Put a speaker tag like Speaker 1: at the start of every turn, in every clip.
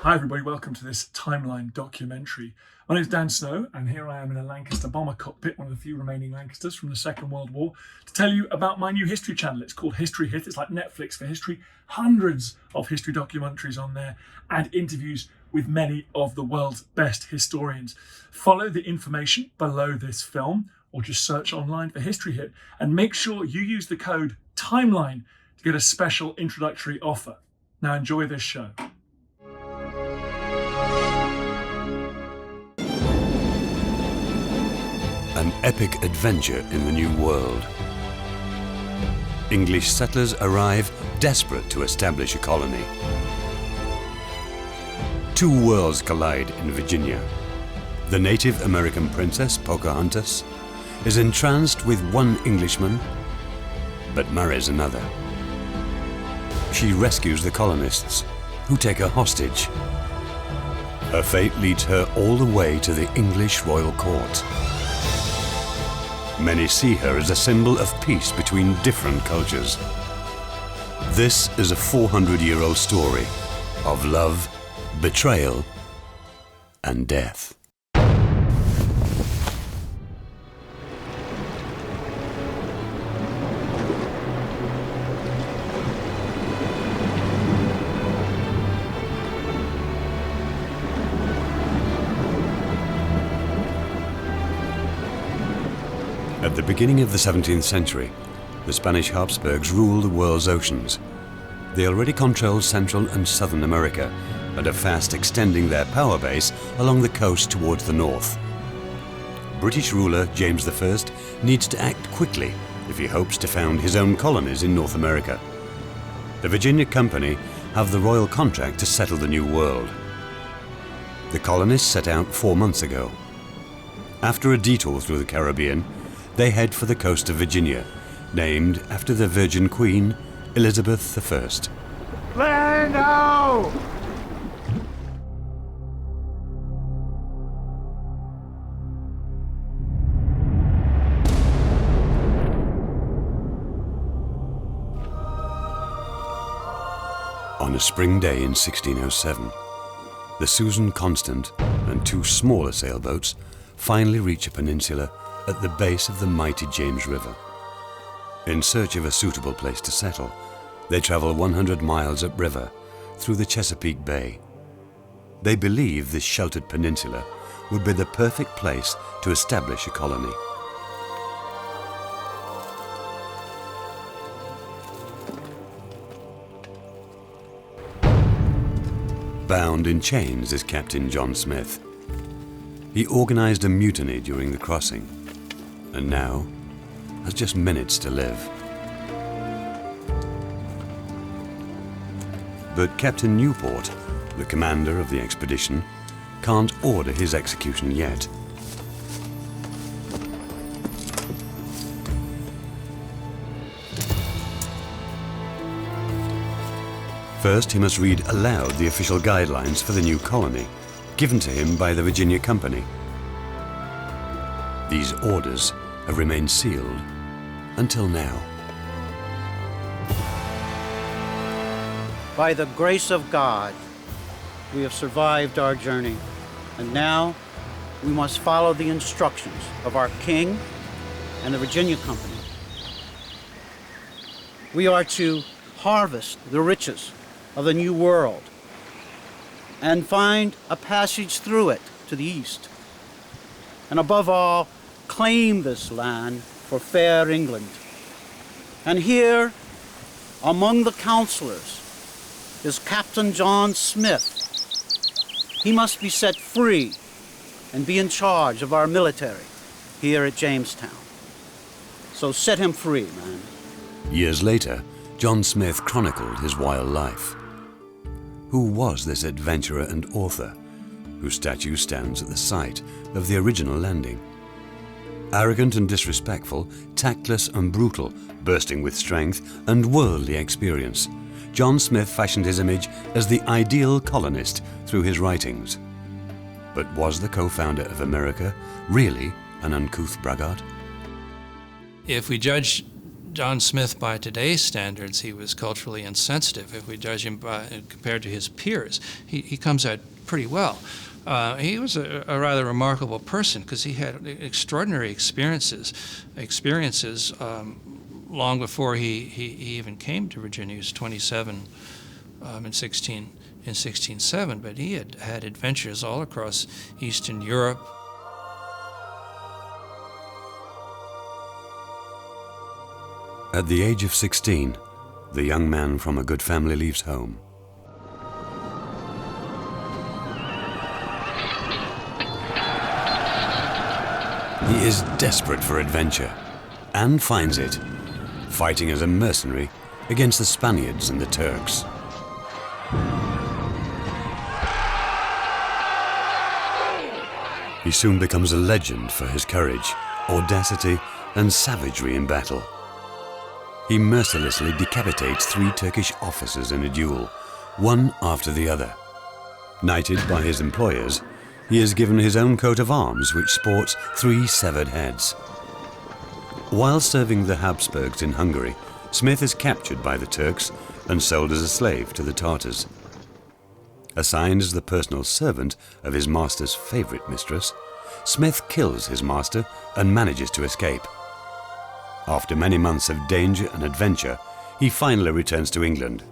Speaker 1: Hi everybody, welcome to this timeline documentary. My name is Dan Snow and here I am in a Lancaster bomber cockpit, one of the few remaining Lancasters from the Second World War, to tell you about my new history channel. It's called History Hit. It's like Netflix for history. Hundreds of history documentaries on there and interviews with many of the world's best historians. Follow the information below this film or just search online for History Hit and make sure you use the code TIMELINE to get a special introductory offer. Now enjoy this show.
Speaker 2: An epic adventure in the New World. English settlers arrive desperate to establish a colony. Two worlds collide in Virginia. The Native American princess, Pocahontas, is entranced with one Englishman, but marries another. She rescues the colonists, who take her hostage. Her fate leads her all the way to the English royal court. Many see her as a symbol of peace between different cultures. This is a 400-year-old story of love, betrayal, and death. At the beginning of the 17th century, the Spanish Habsburgs ruled the world's oceans. They already controlled Central and Southern America and are fast extending their power base along the coast towards the north. British ruler James I needs to act quickly if he hopes to found his own colonies in North America. The Virginia Company have the royal contract to settle the New World. The colonists set out 4 months ago. After a detour through the Caribbean, they head for the coast of Virginia, named after the Virgin Queen, Elizabeth I.
Speaker 3: Land ho!
Speaker 2: On a spring day in 1607, the Susan Constant and two smaller sailboats finally reach a peninsula at the base of the mighty James River. In search of a suitable place to settle, they travel 100 miles upriver through the Chesapeake Bay. They believe this sheltered peninsula would be the perfect place to establish a colony. Bound in chains is Captain John Smith. He organized a mutiny during the crossing, and now has just minutes to live. But Captain Newport, the commander of the expedition, can't order his execution yet. First, he must read aloud the official guidelines for the new colony, given to him by the Virginia Company. These orders have remained sealed until now.
Speaker 4: By the grace of God, we have survived our journey, and now we must follow the instructions of our King and the Virginia Company. We are to harvest the riches of the New World and find a passage through it to the east, and above all, claim this land for fair England. And here, among the counselors, is Captain John Smith. He must be set free and be in charge of our military here at Jamestown. So set him free, man.
Speaker 2: Years later, John Smith chronicled his wild life. Who was this adventurer and author, whose statue stands at the site of the original landing? Arrogant and disrespectful, tactless and brutal, bursting with strength and worldly experience, John Smith fashioned his image as the ideal colonist through his writings. But was the co-founder of America really an uncouth braggart?
Speaker 5: If we judge
Speaker 3: John Smith, by today's standards, he was culturally insensitive. If we judge him compared to his peers, he comes out pretty well. He was a rather remarkable person because he had extraordinary experiences long before he even came to Virginia. He was 27 in 1607, but he had adventures all across Eastern Europe.
Speaker 2: At the age of 16, the young man from a good family leaves home. He is desperate for adventure and finds it, fighting as a mercenary against the Spaniards and the Turks. He soon becomes a legend for his courage, audacity, and savagery in battle. He mercilessly decapitates 3 Turkish officers in a duel, one after the other. Knighted by his employers, he is given his own coat of arms which sports 3 severed heads. While serving the Habsburgs in Hungary, Smith is captured by the Turks and sold as a slave to the Tartars. Assigned as the personal servant of his master's favorite mistress, Smith kills his master and manages to escape. After many months of danger and adventure, he finally returns to England.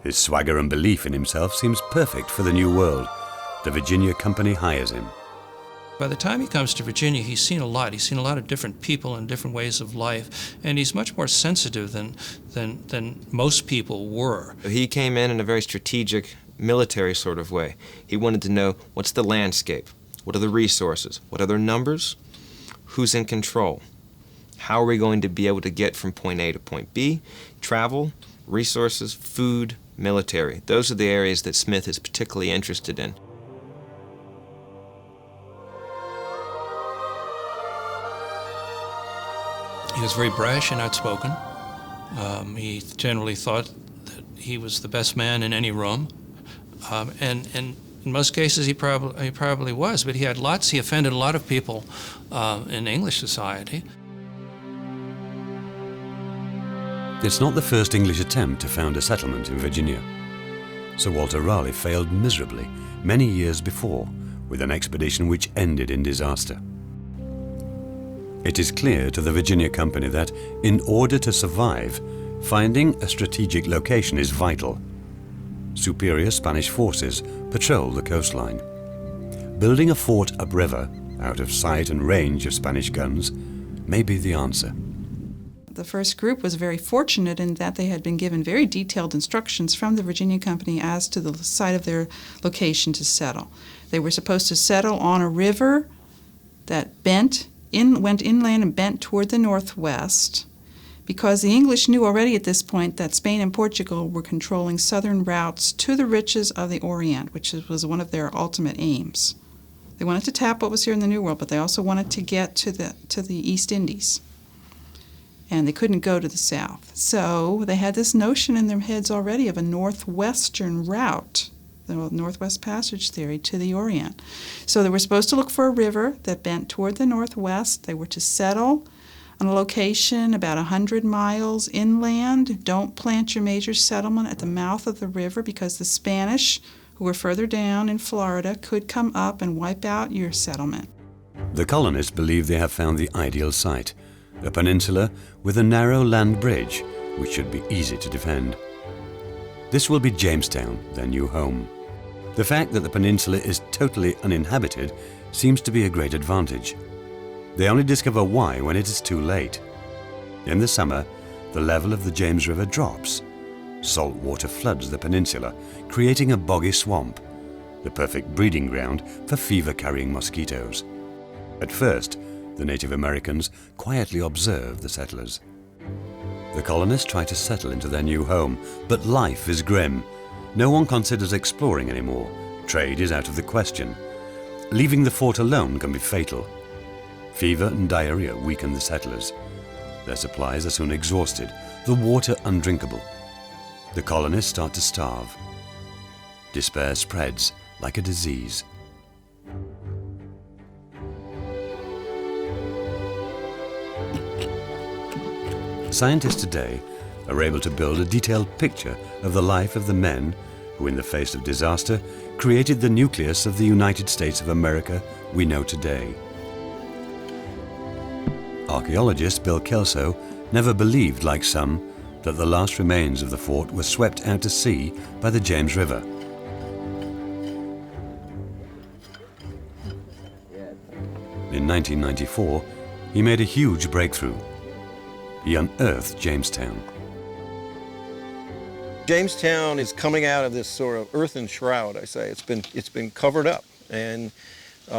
Speaker 2: His swagger and belief in himself seems perfect for the New World. The Virginia Company hires him.
Speaker 3: By the time he comes to Virginia, he's seen a lot. He's seen a lot of different people and different ways of life, and he's much more sensitive than most people were.
Speaker 5: He came in a very strategic, military sort of way. He wanted to know, what's the landscape? What are the resources? What are their numbers? Who's in control? How are we going to be able to get from point A to point B? Travel, resources, food, military. Those are the areas that Smith is particularly interested in.
Speaker 3: He was very brash and outspoken. He generally thought that he was the best man in any room. And in most cases he probably was, but he offended a lot of people in English society.
Speaker 2: It's not the first English attempt to found a settlement in Virginia. Sir Walter Raleigh failed miserably many years before with an expedition which ended in disaster. It is clear to the Virginia Company that, in order to survive, finding a strategic location is vital. Superior Spanish forces patrol the coastline. Building a fort upriver, out of sight and range of Spanish guns, may be the answer.
Speaker 6: The first group was very fortunate in that they had been given very detailed instructions from the Virginia Company as to the site of their location to settle. They were supposed to settle on a river that went inland and bent toward the northwest, because the English knew already at this point that Spain and Portugal were controlling southern routes to the riches of the Orient, which was one of their ultimate aims. They wanted to tap what was here in the New World, but they also wanted to get to the East Indies. And they couldn't go to the south. So they had this notion in their heads already of a northwestern route, the Northwest Passage theory, to the Orient. So they were supposed to look for a river that bent toward the northwest. They were to settle on a location about 100 miles inland. Don't plant your major settlement at the mouth of the river, because the Spanish, who were further down in Florida, could come up and wipe out your settlement.
Speaker 2: The colonists believe they have found the ideal site, a peninsula with a narrow land bridge which should be easy to defend. This will be Jamestown, their new home. The fact that the peninsula is totally uninhabited seems to be a great advantage. They only discover why when it is too late. In the summer, the level of the James River drops. Salt water floods the peninsula, creating a boggy swamp, the perfect breeding ground for fever-carrying mosquitoes. At first, the Native Americans quietly observe the settlers. The colonists try to settle into their new home, but life is grim. No one considers exploring anymore. Trade is out of the question. Leaving the fort alone can be fatal. Fever and diarrhea weaken the settlers. Their supplies are soon exhausted, the water undrinkable. The colonists start to starve. Despair spreads like a disease. scientists today are able to build a detailed picture of the life of the men who, in the face of disaster, created the nucleus of the United States of America we know today. Archaeologist Bill Kelso never believed, like some, that the last remains of the fort were swept out to sea by the James River. In 1994, he made a huge breakthrough. He unearthed Jamestown.
Speaker 7: Jamestown is coming out of this sort of earthen shroud, I say. It's been covered up, and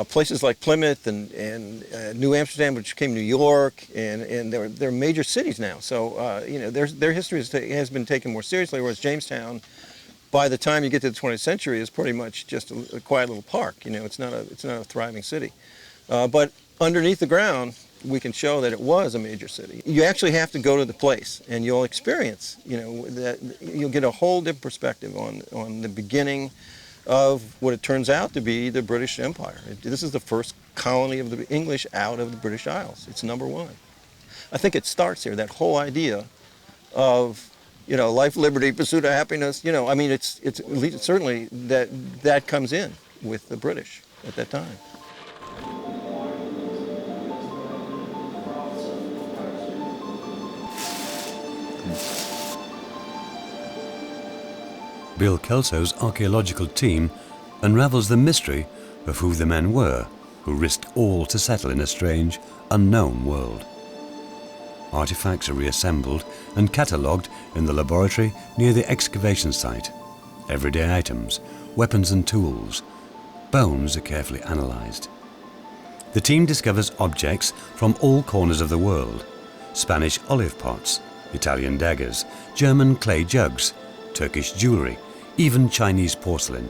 Speaker 7: places like Plymouth and New Amsterdam, which became New York, and they're major cities now. So you know, their history has been taken more seriously. Whereas Jamestown, by the time you get to the 20th century, is pretty much just a quiet little park. You know, it's not a thriving city. But underneath the ground, we can show that it was a major city. You actually have to go to the place, and you'll experience, you know, that you'll get a whole different perspective on the beginning of what it turns out to be the British Empire. This is the first colony of the English out of the British Isles. It's number one. I think it starts here, that whole idea of, you know, life, liberty, pursuit of happiness. You know, I mean, it's certainly that comes in with the British at that time.
Speaker 2: Bill Kelso's archaeological team unravels the mystery of who the men were who risked all to settle in a strange, unknown world. Artifacts are reassembled and catalogued in the laboratory near the excavation site. Everyday items, weapons and tools, bones are carefully analysed. The team discovers objects from all corners of the world: Spanish olive pots, Italian daggers, German clay jugs, Turkish jewellery, even Chinese porcelain.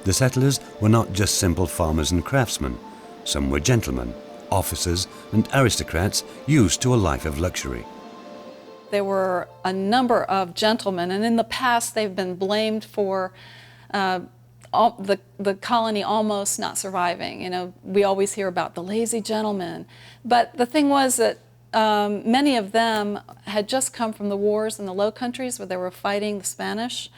Speaker 2: The settlers were not just simple farmers and craftsmen. Some were gentlemen, officers and aristocrats used to a life of luxury.
Speaker 8: There were a number of gentlemen, and in the past they've been blamed for the colony almost not surviving. You know, we always hear about the lazy gentlemen. But the thing was that many of them had just come from the wars in the Low Countries where they were fighting the Spanish.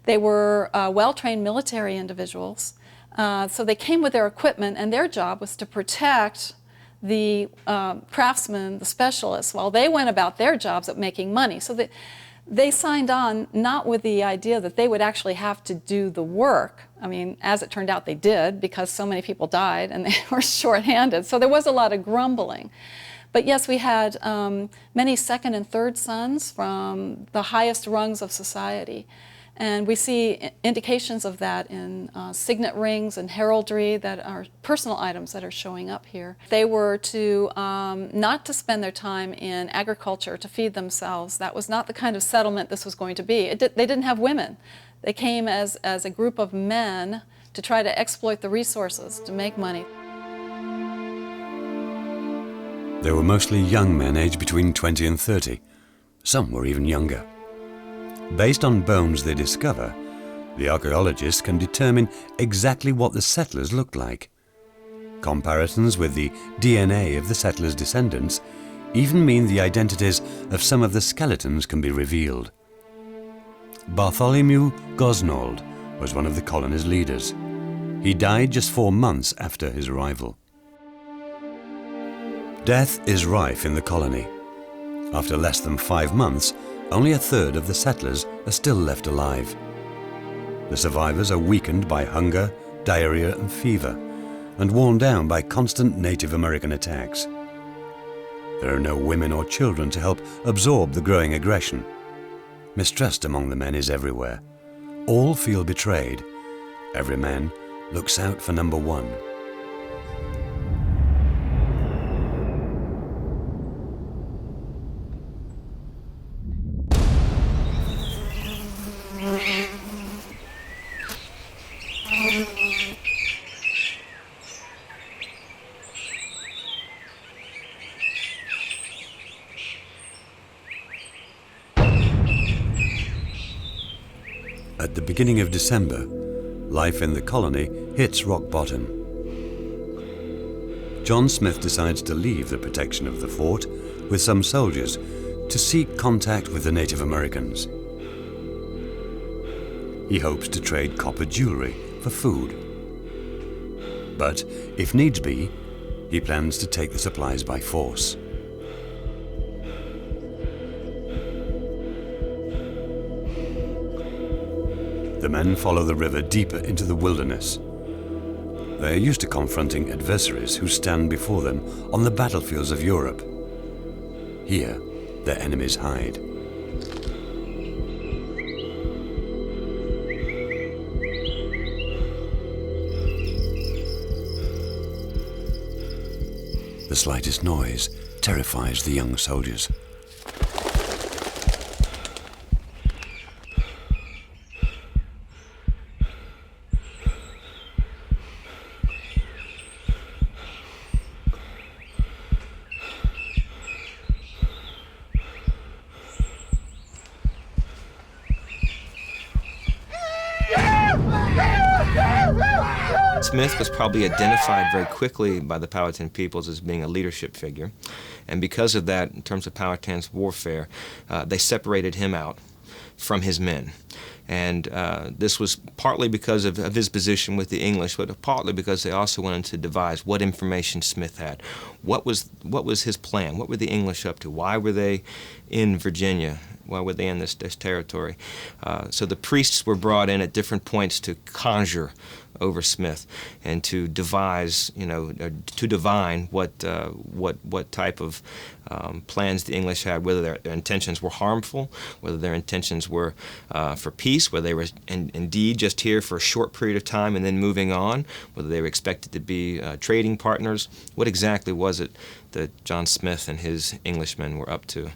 Speaker 8: They were well-trained military individuals. So they came with their equipment, and their job was to protect the craftsmen, the specialists, while they went about their jobs of making money. So they signed on not with the idea that they would actually have to do the work. I mean, as it turned out, they did, because so many people died and they were short-handed. So there was a lot of grumbling. But yes, we had many second and third sons from the highest rungs of society. And we see indications of that in signet rings and heraldry that are personal items that are showing up here. They were to not to spend their time in agriculture to feed themselves. That was not the kind of settlement this was going to be. They didn't have women. They came as a group of men to try to exploit the resources, to make money.
Speaker 2: They were mostly young men aged between 20 and 30. Some were even younger. Based on bones they discover, the archaeologists can determine exactly what the settlers looked like. Comparisons with the DNA of the settlers' descendants even mean the identities of some of the skeletons can be revealed. Bartholomew Gosnold was one of the colony's leaders. He died just 4 months after his arrival. Death is rife in the colony. After less than 5 months, only a third of the settlers are still left alive. The survivors are weakened by hunger, diarrhea and fever, and worn down by constant Native American attacks. There are no women or children to help absorb the growing aggression. Mistrust among the men is everywhere. All feel betrayed. Every man looks out for number one. At the beginning of December, life in the colony hits rock bottom. John Smith decides to leave the protection of the fort with some soldiers to seek contact with the Native Americans. He hopes to trade copper jewelry for food. But if needs be, he plans to take the supplies by force. The men follow the river deeper into the wilderness. They are used to confronting adversaries who stand before them on the battlefields of Europe. Here, their enemies hide. The slightest noise terrifies the young soldiers.
Speaker 5: Smith was probably identified very quickly by the Powhatan peoples as being a leadership figure, and because of that, in terms of Powhatan's warfare, they separated him out from his men. And this was partly because of his position with the English, but partly because they also wanted to devise what information Smith had. What was his plan? What were the English up to? Why were they in Virginia? Why were they in this territory? So the priests were brought in at different points to conjure over Smith and to devise, to divine what type of plans the English had, whether their intentions were harmful, whether their intentions were for peace, whether they were indeed just here for a short period of time and then moving on, whether they were expected to be trading partners. What exactly was it that John Smith and his Englishmen were up to?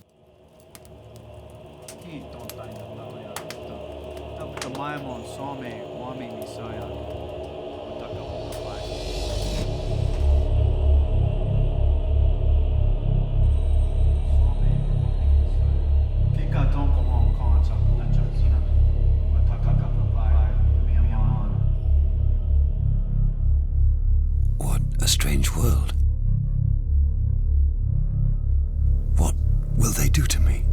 Speaker 2: What a strange world. What will they do to me?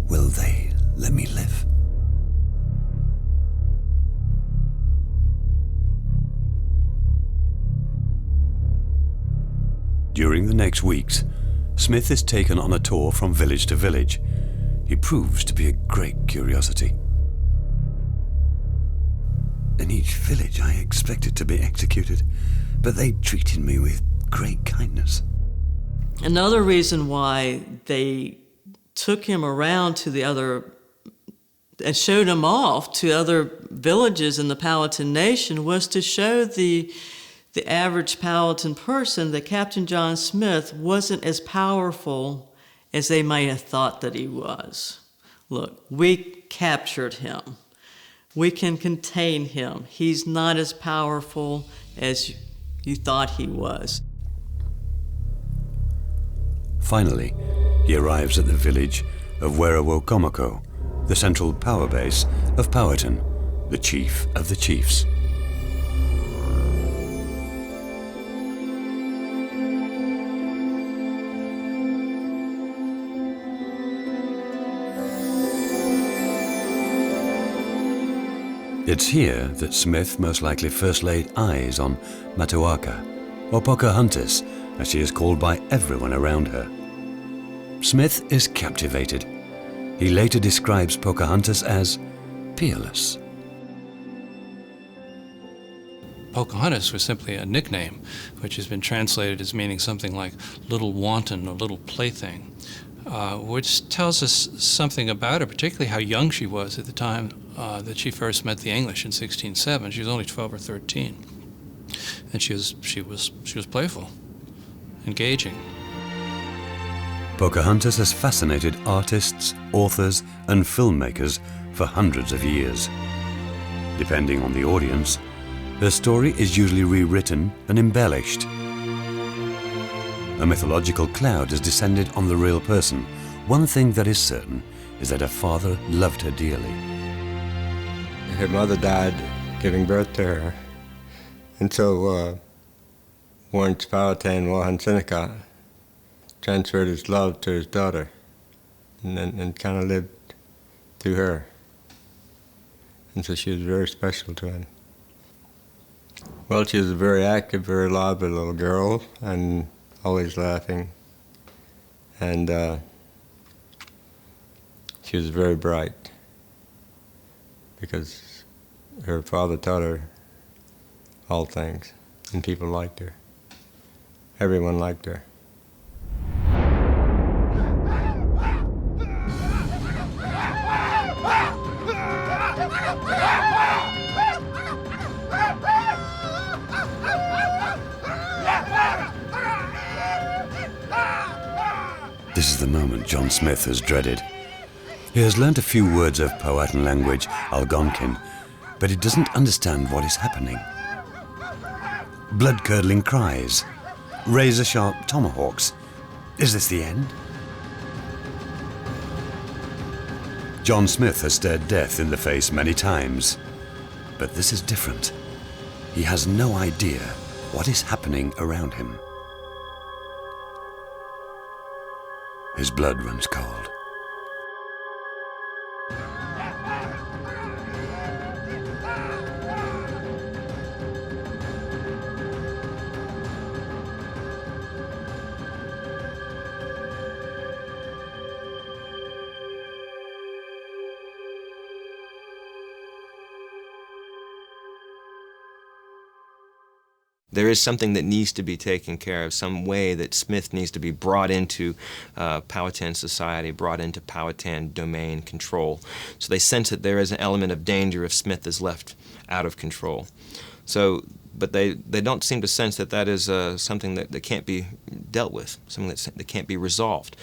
Speaker 2: Will they let me live? During the next weeks, Smith is taken on a tour from village to village. He proves to be a great curiosity. In each village I expected to be executed, but they treated me with great kindness.
Speaker 9: Another reason why they took him around to the other and showed him off to other villages in the Powhatan Nation was to show the average Powhatan person that Captain John Smith wasn't as powerful as they might have thought that he was. Look, we captured him. We can contain him. He's not as powerful as you thought he was.
Speaker 2: Finally, he arrives at the village of Werowocomoco, the central power base of Powhatan, the chief of the chiefs. It's here that Smith most likely first laid eyes on Matoaka, or Pocahontas, as she is called by everyone around her. Smith is captivated. He later describes Pocahontas as peerless.
Speaker 3: Pocahontas was simply a nickname, which has been translated as meaning something like little wanton or little plaything, which tells us something about her, particularly how young she was at the time that she first met the English in 1607. She was only 12 or 13, and she was playful, engaging.
Speaker 2: Pocahontas has fascinated artists, authors, and filmmakers for hundreds of years. Depending on the audience, her story is usually rewritten and embellished. A mythological cloud has descended on the real person. One thing that is certain is that her father loved her dearly.
Speaker 10: Her mother died giving birth to her. And so once Powhatan Mohan Seneca transferred his love to his daughter and kind of lived through her. And so she was very special to him. Well, she was a very active, very lively little girl, and always laughing. And she was very bright, because her father taught her all things, and people liked her. Everyone liked her.
Speaker 2: This is the moment John Smith has dreaded. He has learnt a few words of Powhatan language, Algonquin, but he doesn't understand what is happening. Blood-curdling cries, razor-sharp tomahawks. Is this the end? John Smith has stared death in the face many times, but this is different. He has no idea what is happening around him. His blood runs cold.
Speaker 5: There is something that needs to be taken care of, some way that Smith needs to be brought into Powhatan society, brought into Powhatan domain control. So they sense that there is an element of danger if Smith is left out of control. So, but they don't seem to sense that that is something that can't be dealt with, something that can't be resolved.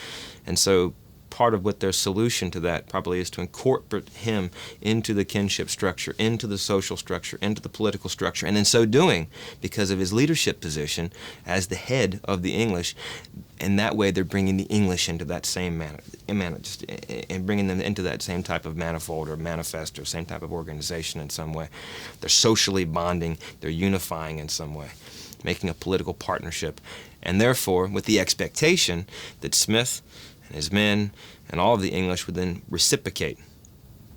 Speaker 5: And so part of what their solution to that probably is to incorporate him into the kinship structure, into the social structure, into the political structure, and in so doing, because of his leadership position as the head of the English, in that way they're bringing the English into that same manner, and bringing them into that same type of manifold or manifest or same type of organization in some way. They're socially bonding, they're unifying in some way, making a political partnership, and therefore with the expectation that Smith and his men and all of the English would then reciprocate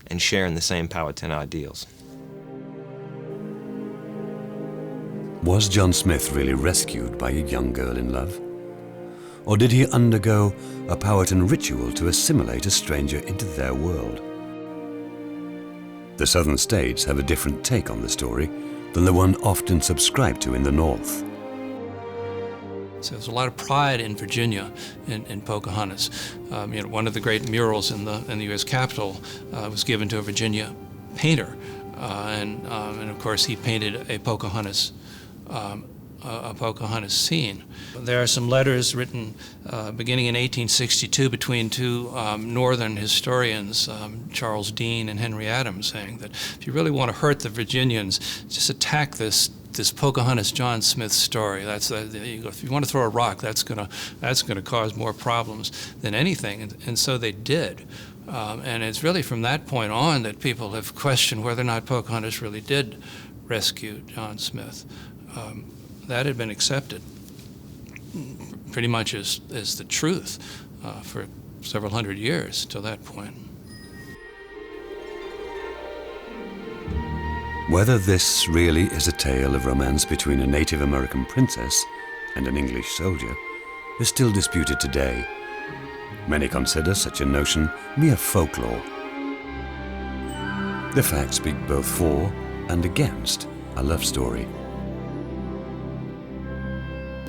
Speaker 5: and share in the same Powhatan ideals.
Speaker 2: Was John Smith really rescued by a young girl in love? Or did he undergo a Powhatan ritual to assimilate a stranger into their world? The southern states have a different take on the story than the one often subscribed to in the north.
Speaker 3: So there's a lot of pride in Virginia in Pocahontas. One of the great murals in the U.S. Capitol was given to a Virginia painter, and of course he painted a Pocahontas scene. There are some letters written beginning in 1862 between two northern historians, Charles Dean and Henry Adams, saying that if you really want to hurt the Virginians, just attack this Pocahontas John Smith story. If you want to throw a rock, that's gonna cause more problems than anything, and so they did. And it's really from that point on that people have questioned whether or not Pocahontas really did rescue John Smith. That had been accepted pretty much as the truth for several hundred years till that point.
Speaker 2: Whether this really is a tale of romance between a Native American princess and an English soldier is still disputed today. Many consider such a notion mere folklore. The facts speak both for and against a love story.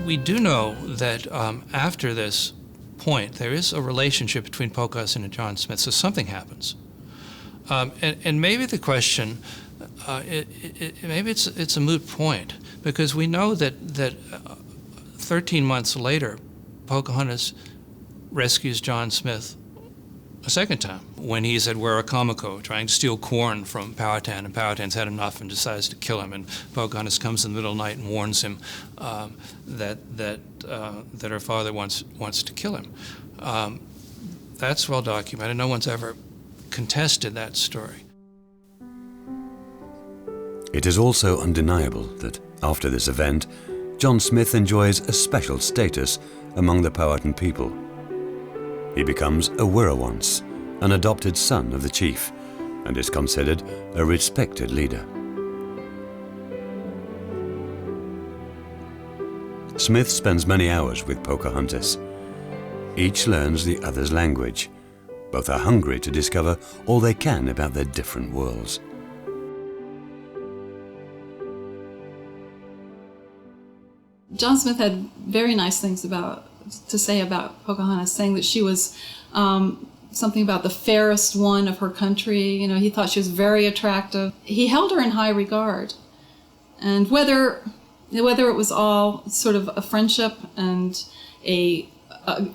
Speaker 3: We do know that after this point, there is a relationship between Pocahontas and John Smith, so something happens. And maybe the question, maybe it's a moot point, because we know that 13 months later, Pocahontas rescues John Smith a second time when he's at Werowocomoco trying to steal corn from Powhatan, and Powhatan's had enough and decides to kill him, and Pocahontas comes in the middle of the night and warns him that her father wants to kill him. That's well documented. No one's ever contested that story.
Speaker 2: It is also undeniable that after this event, John Smith enjoys a special status among the Powhatan people. He becomes a Wirrawonce, an adopted son of the chief, and is considered a respected leader. Smith spends many hours with Pocahontas. Each learns the other's language. Both are hungry to discover all they can about their different worlds.
Speaker 8: John Smith had very nice things to say about Pocahontas, saying that she was something about the fairest one of her country. You know, he thought she was very attractive. He held her in high regard. And whether it was all sort of a friendship and a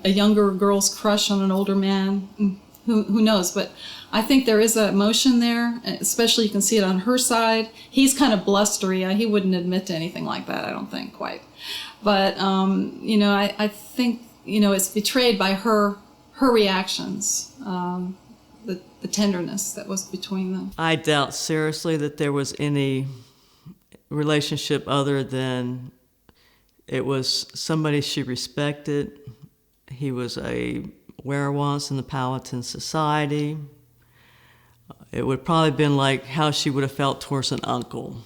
Speaker 8: younger girl's crush on an older man, who knows? But I think there is an emotion there, especially you can see it on her side. He's kind of blustery. He wouldn't admit to anything like that, I don't think, quite. But, you know, I think, you know, it's betrayed by her reactions, the tenderness that was between them.
Speaker 9: I doubt seriously that there was any relationship other than it was somebody she respected. He was a Wirrawonce in the Powhatan society. It would probably have been like how she would have felt towards an uncle,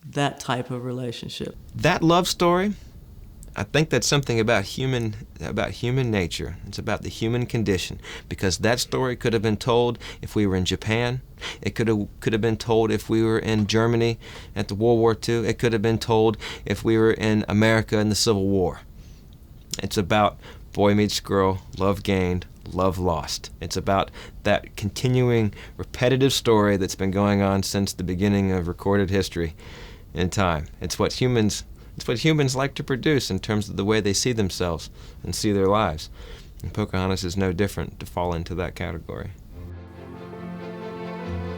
Speaker 9: that type of relationship.
Speaker 5: That love story, I think that's something about human nature. It's about the human condition, because that story could have been told if we were in Japan. It could have been told if we were in Germany at the World War II. It could have been told if we were in America in the Civil War. It's about boy meets girl, love gained, love lost. It's about that continuing repetitive story that's been going on since the beginning of recorded history in time. It's what humans like to produce in terms of the way they see themselves and see their lives. And Pocahontas is no different to fall into that category.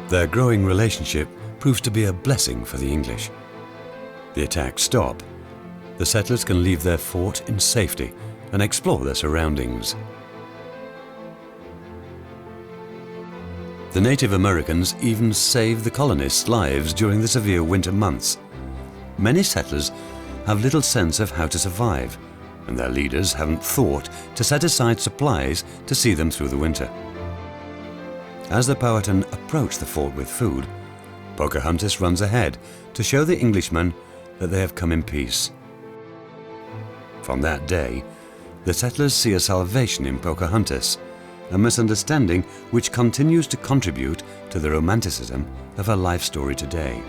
Speaker 2: Their growing relationship proves to be a blessing for the English. The attacks stop. The settlers can leave their fort in safety and explore their surroundings. The Native Americans even saved the colonists' lives during the severe winter months. Many settlers have little sense of how to survive, and their leaders haven't thought to set aside supplies to see them through the winter. As the Powhatan approach the fort with food, Pocahontas runs ahead to show the Englishmen that they have come in peace. From that day, the settlers see a salvation in Pocahontas, a misunderstanding which continues to contribute to the romanticism of her life story today.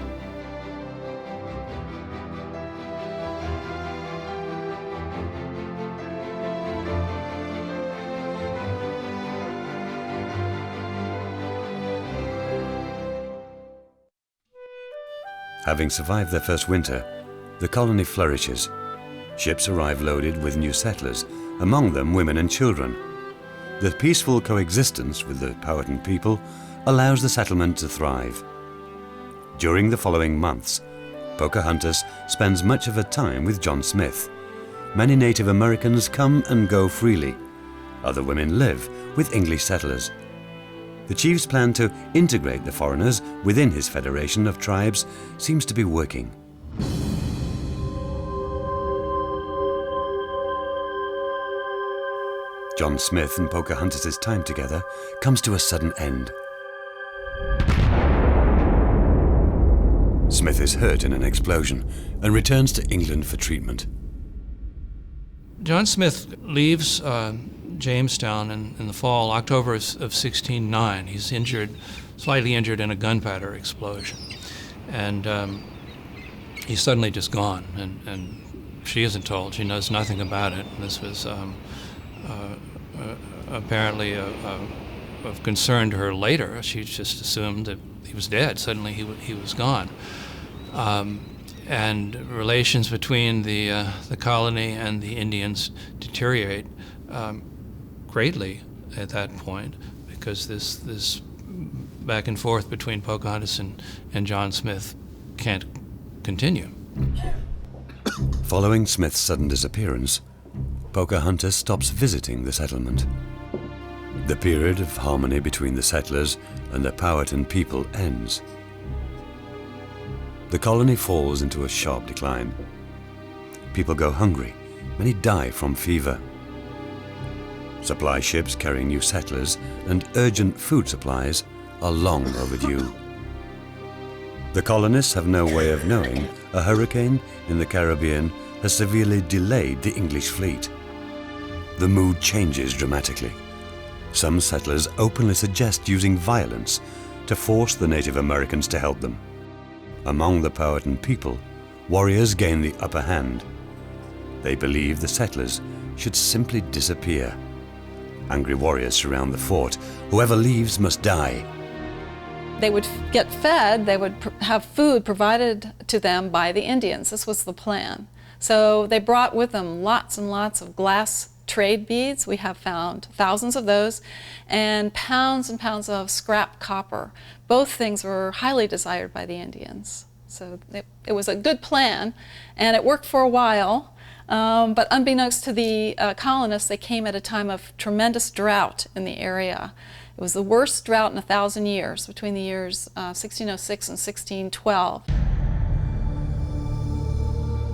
Speaker 2: Having survived their first winter, the colony flourishes. Ships arrive loaded with new settlers, among them women and children. The peaceful coexistence with the Powhatan people allows the settlement to thrive. During the following months, Pocahontas spends much of her time with John Smith. Many Native Americans come and go freely. Other women live with English settlers. The chief's plan to integrate the foreigners within his federation of tribes seems to be working. John Smith and Pocahontas' time together comes to a sudden end. Smith is hurt in an explosion and returns to England for treatment.
Speaker 3: John Smith leaves Jamestown in the fall, October of 1609. He's slightly injured in a gunpowder explosion. And he's suddenly just gone, and she isn't told. She knows nothing about it. This was apparently of concern to her later. She just assumed that he was dead. Suddenly he was gone. And relations between the colony and the Indians deteriorate greatly at that point, because this back and forth between Pocahontas and John Smith can't continue.
Speaker 2: Following Smith's sudden disappearance, Pocahontas stops visiting the settlement. The period of harmony between the settlers and the Powhatan people ends. The colony falls into a sharp decline. people go hungry, many die from fever. Supply ships carrying new settlers and urgent food supplies are long overdue. The colonists have no way of knowing a hurricane in the Caribbean has severely delayed the English fleet. The mood changes dramatically. Some settlers openly suggest using violence to force the Native Americans to help them. Among the Powhatan people, warriors gain the upper hand. They believe the settlers should simply disappear. Angry warriors surround the fort. Whoever leaves must die.
Speaker 8: They would get fed, they would have food provided to them by the Indians. This was the plan. So they brought with them lots and lots of glass trade beads. We have found thousands of those, and pounds of scrap copper. Both things were highly desired by the Indians. So it was a good plan, and it worked for a while. But unbeknownst to the colonists, they came at a time of tremendous drought in the area. It was the worst drought in 1,000 years, between the years 1606 and 1612.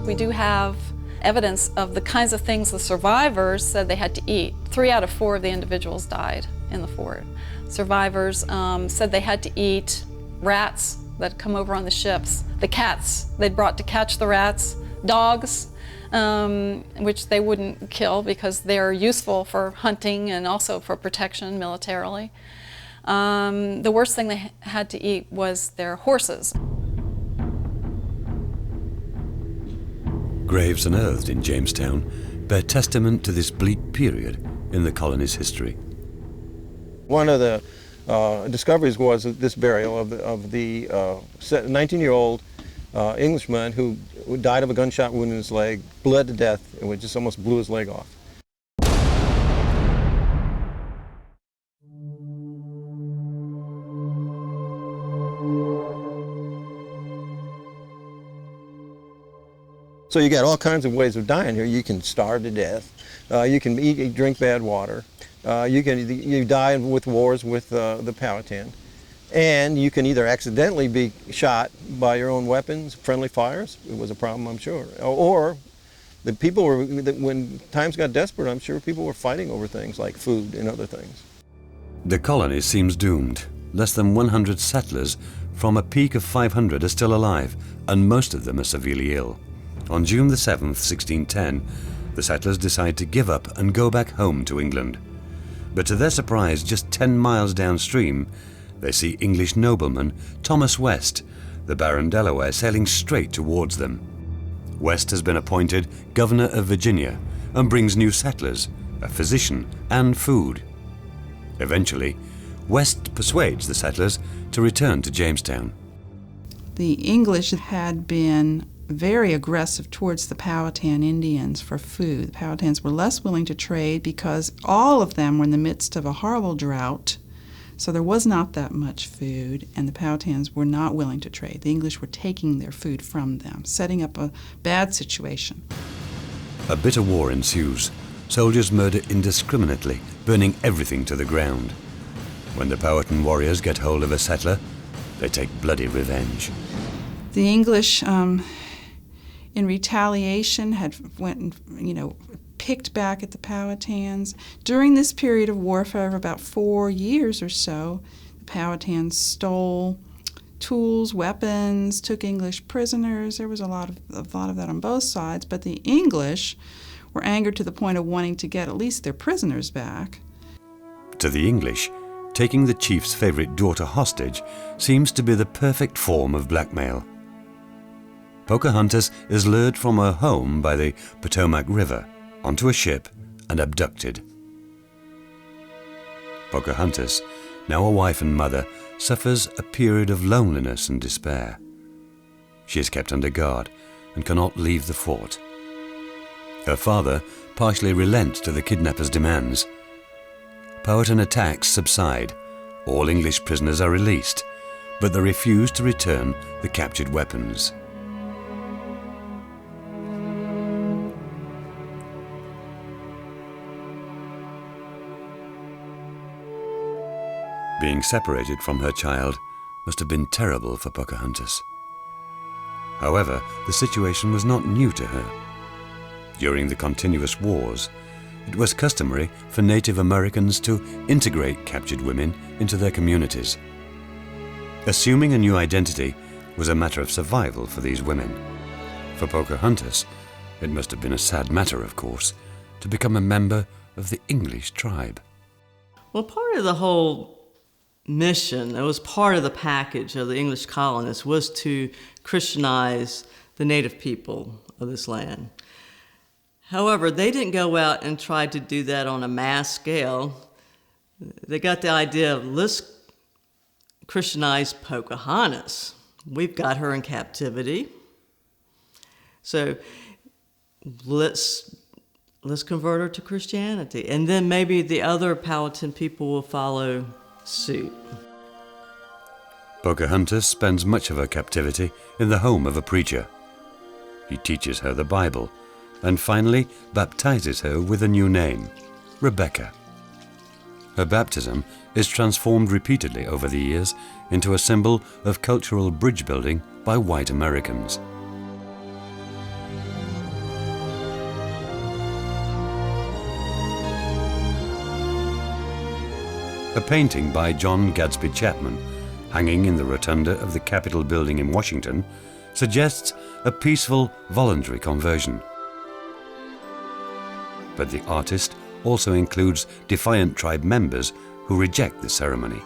Speaker 8: We do have evidence of the kinds of things the survivors said they had to eat. 3 out of 4 of the individuals died in the fort. Survivors said they had to eat rats that had come over on the ships, the cats they'd brought to catch the rats, dogs, which they wouldn't kill because they're useful for hunting and also for protection militarily. The worst thing they had to eat was their horses.
Speaker 2: Graves unearthed in Jamestown bear testament to this bleak period in the colony's history.
Speaker 7: One of the discoveries was this burial of the 19-year-old Englishman who died of a gunshot wound in his leg, bled to death, and just almost blew his leg off. So you got all kinds of ways of dying here. You can starve to death. You can drink bad water. You die with wars with the Powhatan. And you can either accidentally be shot by your own weapons, friendly fires. It was a problem, I'm sure. Or the people were, when times got desperate, I'm sure people were fighting over things like food and other things.
Speaker 2: The colony seems doomed. Less than 100 settlers from a peak of 500 are still alive, and most of them are severely ill. On June the 7th, 1610, the settlers decide to give up and go back home to England. But to their surprise, just 10 miles downstream, they see English nobleman Thomas West, the Baron Delaware, sailing straight towards them. West has been appointed governor of Virginia and brings new settlers, a physician, and food. Eventually, West persuades the settlers to return to Jamestown.
Speaker 6: The English had been very aggressive towards the Powhatan Indians for food. The Powhatans were less willing to trade because all of them were in the midst of a horrible drought, so there was not that much food, and the Powhatans were not willing to trade. The English were taking their food from them, setting up a bad situation.
Speaker 2: A bitter war ensues. Soldiers murder indiscriminately, burning everything to the ground. When the Powhatan warriors get hold of a settler, they take bloody revenge.
Speaker 6: The English, in retaliation, had went and, picked back at the Powhatans. During this period of warfare of about 4 years or so, the Powhatans stole tools, weapons, took English prisoners. There was a lot of that on both sides, but the English were angered to the point of wanting to get at least their prisoners back.
Speaker 2: To the English, taking the chief's favorite daughter hostage seems to be the perfect form of blackmail. Pocahontas is lured from her home by the Potomac River onto a ship and abducted. Pocahontas, now a wife and mother, suffers a period of loneliness and despair. She is kept under guard and cannot leave the fort. Her father partially relents to the kidnappers' demands. Powhatan attacks subside. All English prisoners are released, but they refuse to return the captured weapons. Being separated from her child must have been terrible for Pocahontas. However, the situation was not new to her. During the continuous wars, it was customary for Native Americans to integrate captured women into their communities. Assuming a new identity was a matter of survival for these women. For Pocahontas, it must have been a sad matter, of course, to become a member of the English tribe.
Speaker 9: Well, part of the whole mission, it was part of the package of the English colonists, was to Christianize the native people of this land. However, they didn't go out and try to do that on a mass scale. They got the idea of, let's Christianize Pocahontas. We've got her in captivity. So let's convert her to Christianity. And then maybe the other Powhatan people will follow suit.
Speaker 2: Pocahontas spends much of her captivity in the home of a preacher. He teaches her the Bible and finally baptizes her with a new name, Rebecca. Her baptism is transformed repeatedly over the years into a symbol of cultural bridge building by white Americans. A painting by John Gadsby Chapman, hanging in the rotunda of the Capitol building in Washington, suggests a peaceful, voluntary conversion. But the artist also includes defiant tribe members who reject the ceremony.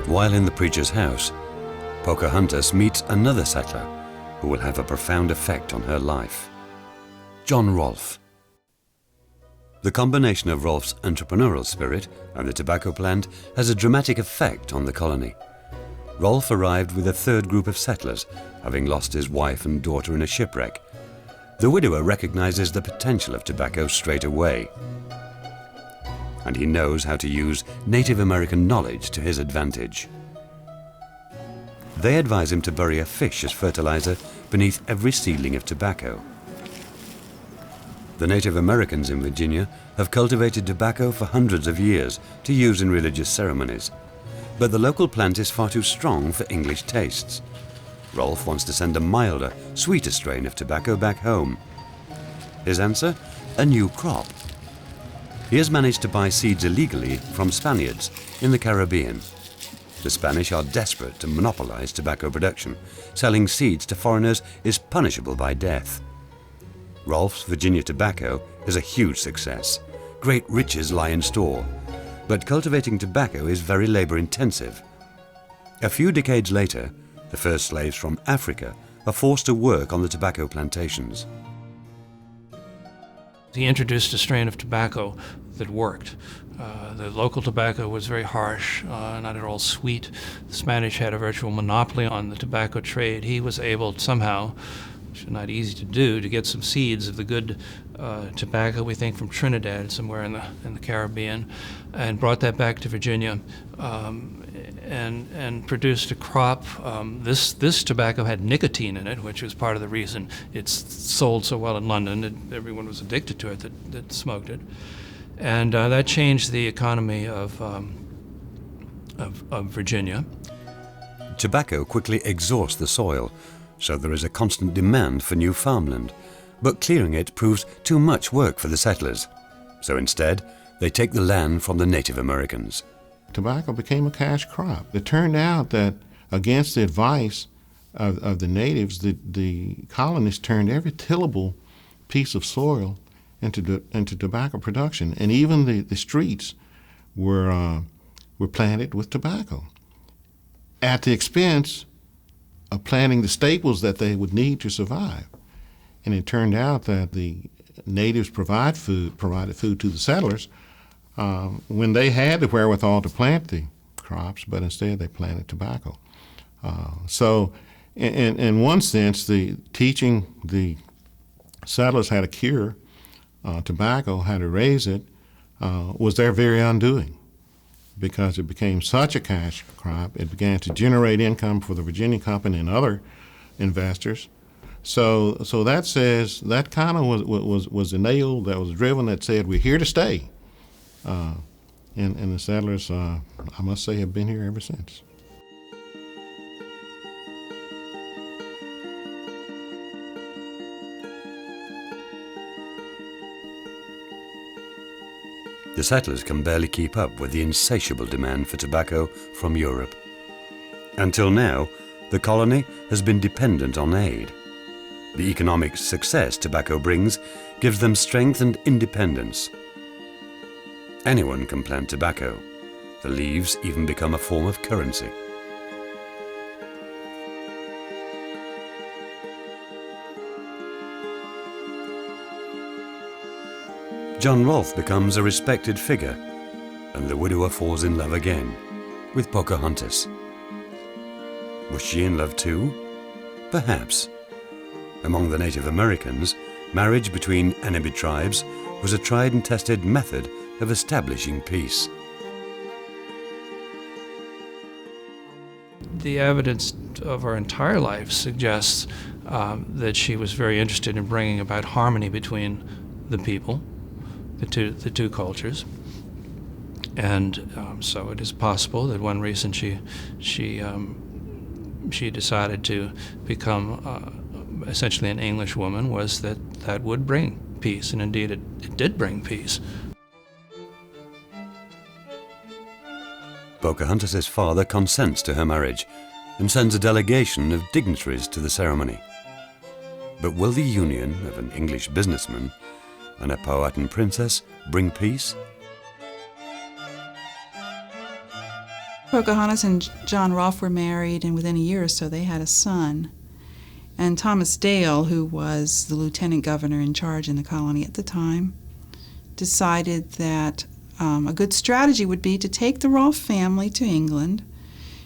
Speaker 2: While in the preacher's house, Pocahontas meets another settler who will have a profound effect on her life, John Rolfe. The combination of Rolfe's entrepreneurial spirit and the tobacco plant has a dramatic effect on the colony. Rolfe arrived with a third group of settlers, having lost his wife and daughter in a shipwreck. The widower recognizes the potential of tobacco straight away, and he knows how to use Native American knowledge to his advantage. They advise him to bury a fish as fertilizer beneath every seedling of tobacco. The Native Americans in Virginia have cultivated tobacco for hundreds of years to use in religious ceremonies, but the local plant is far too strong for English tastes. Rolfe wants to send a milder, sweeter strain of tobacco back home. His answer? A new crop. He has managed to buy seeds illegally from Spaniards in the Caribbean. The Spanish are desperate to monopolize tobacco production. Selling seeds to foreigners is punishable by death. Rolfe's Virginia tobacco is a huge success. Great riches lie in store, but cultivating tobacco is very labor-intensive. A few decades later, the first slaves from Africa are forced to work on the tobacco plantations.
Speaker 3: He introduced a strain of tobacco that worked. The local tobacco was very harsh, not at all sweet. The Spanish had a virtual monopoly on the tobacco trade. He was able somehow, which is not easy to do, to get some seeds of the good tobacco, we think from Trinidad, somewhere in the Caribbean, and brought that back to Virginia, and produced a crop. This tobacco had nicotine in it, which was part of the reason it's sold so well in London. Everyone was addicted to it that smoked it, and that changed the economy of Virginia.
Speaker 2: Tobacco quickly exhausts the soil, so there is a constant demand for new farmland, but clearing it proves too much work for the settlers. So instead, they take the land from the Native Americans.
Speaker 11: Tobacco became a cash crop. It turned out that against the advice of the natives, the colonists turned every tillable piece of soil into tobacco production, and even the streets were planted with tobacco at the expense of planting the staples that they would need to survive. And it turned out that the natives provided food to the settlers when they had the wherewithal to plant the crops, but instead they planted tobacco. So in one sense, teaching the settlers how to cure tobacco, how to raise it, was their very undoing, because it became such a cash crop. It began to generate income for the Virginia Company and other investors. So that says, that kind of was the nail that was driven that said, we're here to stay. And the settlers, I must say, have been here ever since.
Speaker 2: The settlers can barely keep up with the insatiable demand for tobacco from Europe. Until now, the colony has been dependent on aid. The economic success tobacco brings gives them strength and independence. Anyone can plant tobacco. The leaves even become a form of currency. John Rolfe becomes a respected figure, and the widower falls in love again with Pocahontas. Was she in love too? Perhaps. Among the Native Americans, marriage between enemy tribes was a tried and tested method of establishing peace.
Speaker 3: The evidence of her entire life suggests that she was very interested in bringing about harmony between the people, the two cultures, and so it is possible that one reason she decided to become essentially an English woman was that would bring peace, and indeed it did bring peace.
Speaker 2: Pocahontas' father consents to her marriage and sends a delegation of dignitaries to the ceremony. But will the union of an English businessman and a Powhatan princess bring peace?
Speaker 6: Pocahontas and John Rolfe were married, and within a year or so they had a son. And Thomas Dale, who was the lieutenant governor in charge in the colony at the time, decided that a good strategy would be to take the Rolfe family to England,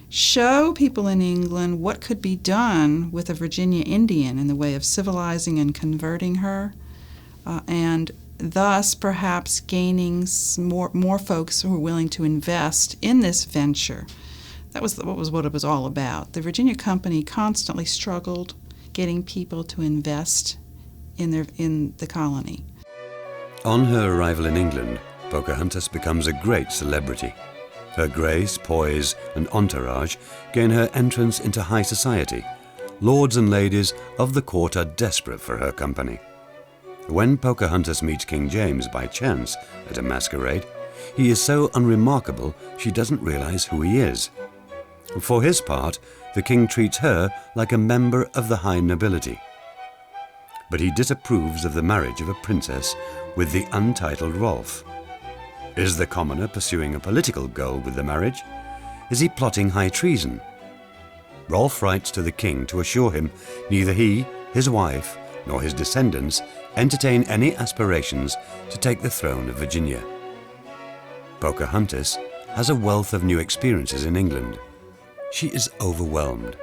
Speaker 6: show people in England what could be done with a Virginia Indian in the way of civilizing and converting her, and thus perhaps gaining more folks who were willing to invest in this venture. That was what it was all about. The Virginia Company constantly struggled getting people to invest in the colony.
Speaker 2: On her arrival in England, Pocahontas becomes a great celebrity. Her grace, poise, and entourage gain her entrance into high society. Lords and ladies of the court are desperate for her company. When Pocahontas meets King James by chance at a masquerade, he is so unremarkable she doesn't realize who he is. For his part, the king treats her like a member of the high nobility. But he disapproves of the marriage of a princess with the untitled Rolfe. Is the commoner pursuing a political goal with the marriage? Is he plotting high treason? Rolfe writes to the king to assure him neither he, his wife, nor his descendants entertain any aspirations to take the throne of Virginia. Pocahontas has a wealth of new experiences in England. She is overwhelmed.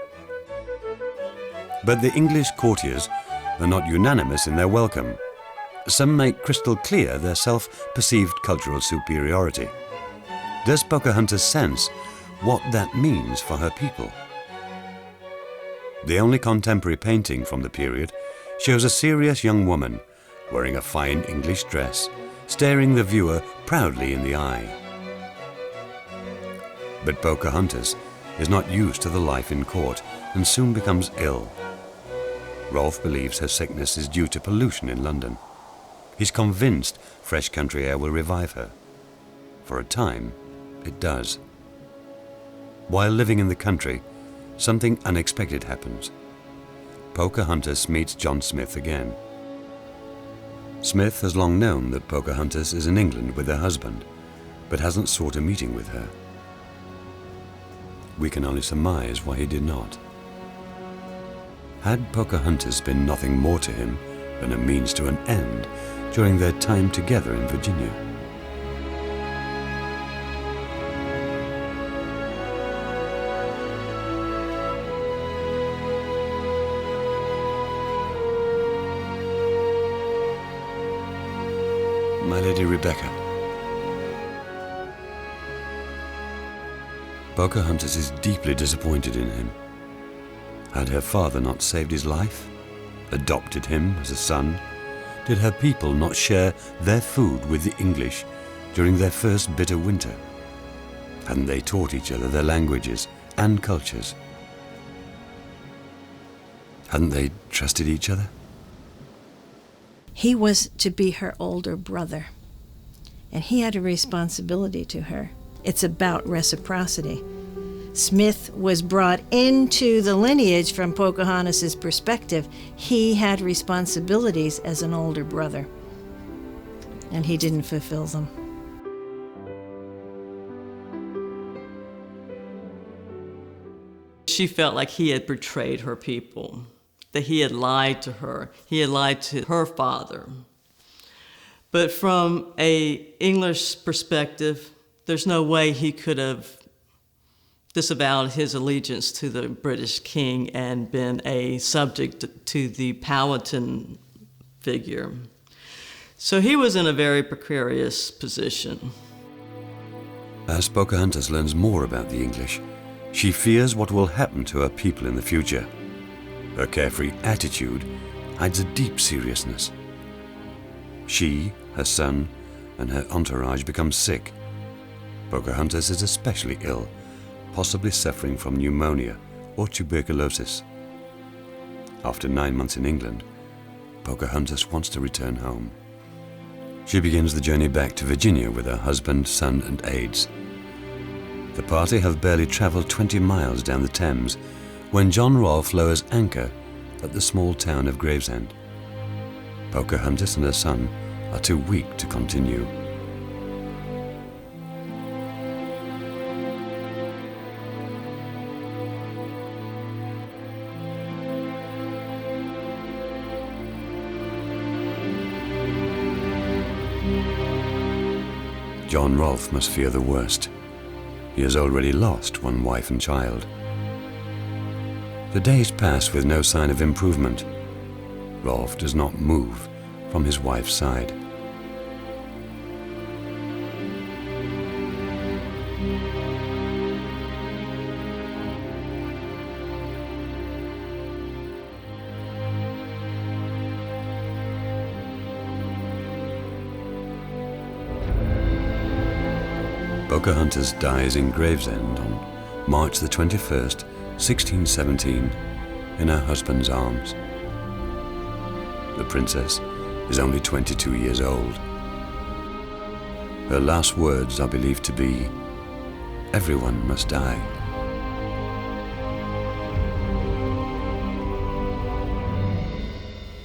Speaker 2: But the English courtiers are not unanimous in their welcome. Some make crystal clear their self-perceived cultural superiority. Does Pocahontas sense what that means for her people? The only contemporary painting from the period shows a serious young woman wearing a fine English dress, staring the viewer proudly in the eye. But Pocahontas is not used to the life in court and soon becomes ill. Rolfe believes her sickness is due to pollution in London. He's convinced fresh country air will revive her. For a time, it does. While living in the country, something unexpected happens. Pocahontas meets John Smith again. Smith has long known that Pocahontas is in England with her husband, but hasn't sought a meeting with her. We can only surmise why he did not. Had Pocahontas been nothing more to him than a means to an end during their time together in Virginia? My Lady Rebecca. Pocahontas is deeply disappointed in him. Had her father not saved his life? Adopted him as a son? Did her people not share their food with the English during their first bitter winter? Hadn't they taught each other their languages and cultures? Hadn't they trusted each other?
Speaker 12: He was to be her older brother. and he had a responsibility to her. It's about reciprocity. Smith was brought into the lineage from Pocahontas' perspective. He had responsibilities as an older brother, and he didn't fulfill them.
Speaker 9: She felt like he had betrayed her people, that he had lied to her. He had lied to her father. But from an English perspective, there's no way he could have disavowed his allegiance to the British king and been a subject to the Powhatan figure. So he was in a very precarious position.
Speaker 2: As Pocahontas learns more about the English, she fears what will happen to her people in the future. Her carefree attitude hides a deep seriousness. She, her son, and her entourage become sick. Pocahontas is especially ill, possibly suffering from pneumonia or tuberculosis. After 9 months in England, Pocahontas wants to return home. She begins the journey back to Virginia with her husband, son, and aides. The party have barely traveled 20 miles down the Thames when John Rolfe lowers anchor at the small town of Gravesend. Pocahontas and her son are too weak to continue. John Rolfe must fear the worst. He has already lost one wife and child. The days pass with no sign of improvement. Rolfe does not move from his wife's side. Pocahontas dies in Gravesend on March the 21st, 1617, in her husband's arms. The princess is only 22 years old. Her last words are believed to be, "Everyone must die."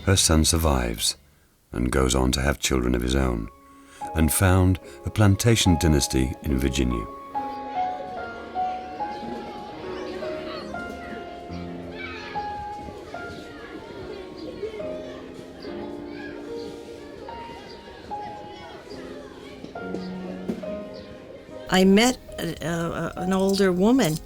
Speaker 2: Her son survives and goes on to have children of his own, and found a plantation dynasty in Virginia.
Speaker 12: I met an older woman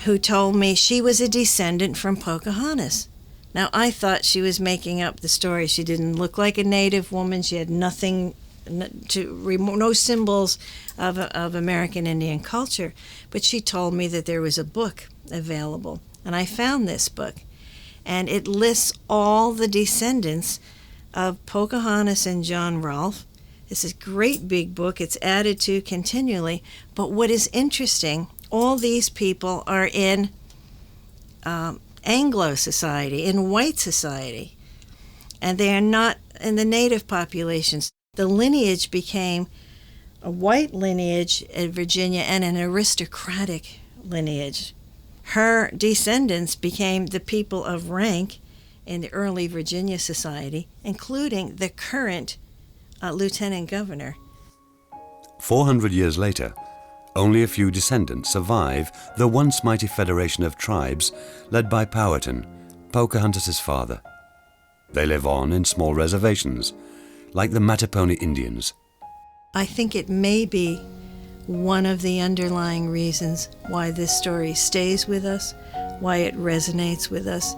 Speaker 12: who told me she was a descendant from Pocahontas. Now, I thought she was making up the story. She didn't look like a native woman. She had nothing no symbols of American Indian culture, but she told me that there was a book available, and I found this book, and it lists all the descendants of Pocahontas and John Rolfe. It's a great big book. It's added to continually, but what is interesting, all these people are in Anglo society, in white society, and they are not in the native populations. The lineage became a white lineage in Virginia and an aristocratic lineage. Her descendants became the people of rank in the early Virginia society, including the current lieutenant governor.
Speaker 2: 400 years later, only a few descendants survive the once mighty federation of tribes led by Powhatan, Pocahontas' father. They live on in small reservations, like the Mattapony Indians.
Speaker 12: I think it may be one of the underlying reasons why this story stays with us, why it resonates with us,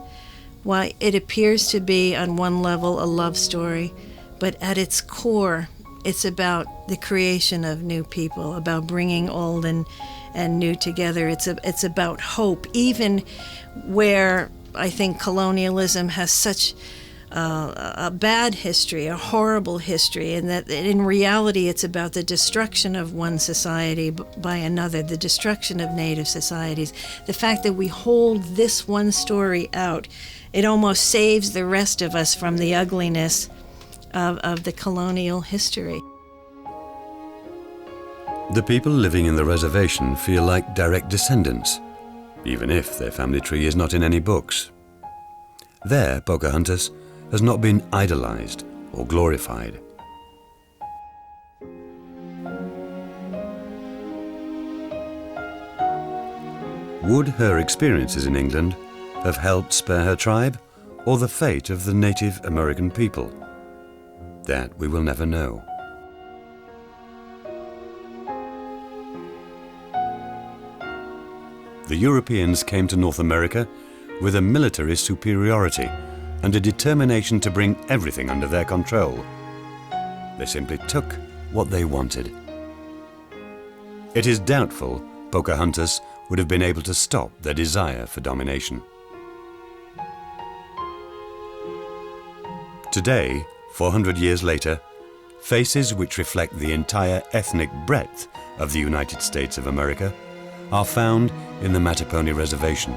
Speaker 12: why it appears to be on one level a love story, but at its core, it's about the creation of new people, about bringing old and new together. It's about hope, even where I think colonialism has such a bad history, a horrible history, and that in reality it's about the destruction of one society by another, the destruction of native societies. The fact that we hold this one story out, it almost saves the rest of us from the ugliness of the colonial history.
Speaker 2: The people living in the reservation feel like direct descendants, even if their family tree is not in any books. There, Pocahontas has not been idolized or glorified. Would her experiences in England have helped spare her tribe, or the fate of the Native American people? That we will never know. The Europeans came to North America with a military superiority and a determination to bring everything under their control. They simply took what they wanted. It is doubtful Pocahontas would have been able to stop their desire for domination. Today, 400 years later, faces which reflect the entire ethnic breadth of the United States of America are found in the Mattapony Reservation.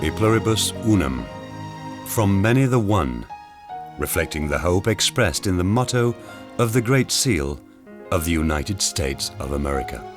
Speaker 2: E pluribus unum, from many the one, reflecting the hope expressed in the motto of the Great Seal of the United States of America.